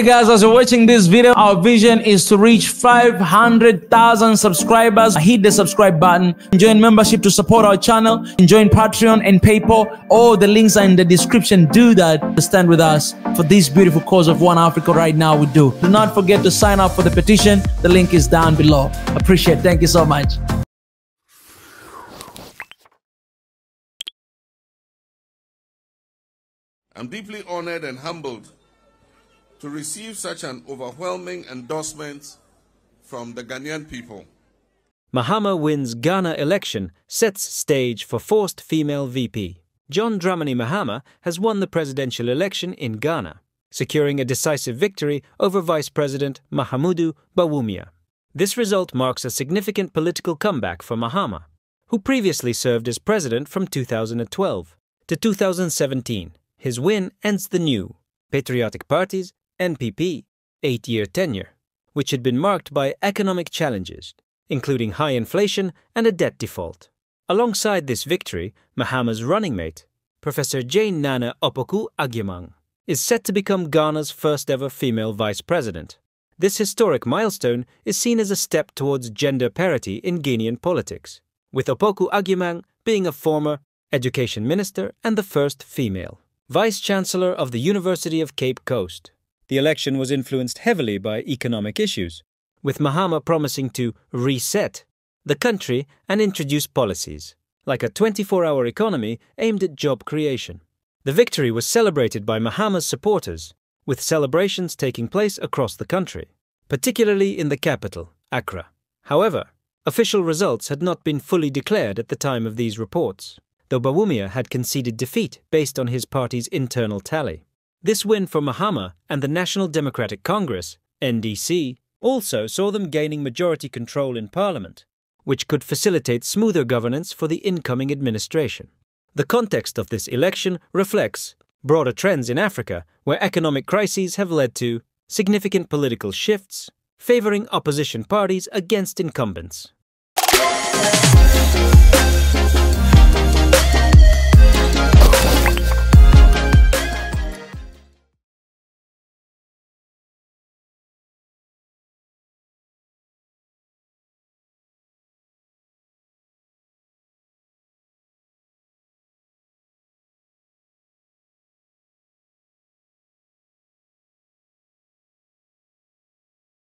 Hey guys, as you're watching this video, our vision is to reach 500,000 subscribers. Hit the subscribe button, join membership to support our channel, join Patreon and PayPal. All the links are in the description. Do that to stand with us for this beautiful cause of One Africa right now. We do not forget to sign up for the petition. The link is down below. Appreciate it. Thank you so much. I'm deeply honored and humbled to receive such an overwhelming endorsement from the Ghanaian people. Mahama wins Ghana election, sets stage for forced female VP. John Dramani Mahama has won the presidential election in Ghana, securing a decisive victory over Vice President Mahamudu Bawumia. This result marks a significant political comeback for Mahama, who previously served as president from 2012 to 2017. His win ends the new Patriotic Party's NPP 8-year tenure, which had been marked by economic challenges, including high inflation and a debt default. Alongside this victory, Mahama's running mate, Professor Jane Nana Opoku Agyemang, is set to become Ghana's first-ever female vice president. This historic milestone is seen as a step towards gender parity in Guinean politics, with Opoku Agyemang being a former education minister and the first female Vice-Chancellor of the University of Cape Coast. The election was influenced heavily by economic issues, with Mahama promising to reset the country and introduce policies, like a 24-hour economy aimed at job creation. The victory was celebrated by Mahama's supporters, with celebrations taking place across the country, particularly in the capital, Accra. However, official results had not been fully declared at the time of these reports, though Bawumia had conceded defeat based on his party's internal tally. This win for Mahama and the National Democratic Congress, NDC, also saw them gaining majority control in parliament, which could facilitate smoother governance for the incoming administration. The context of this election reflects broader trends in Africa, where economic crises have led to significant political shifts, favoring opposition parties against incumbents.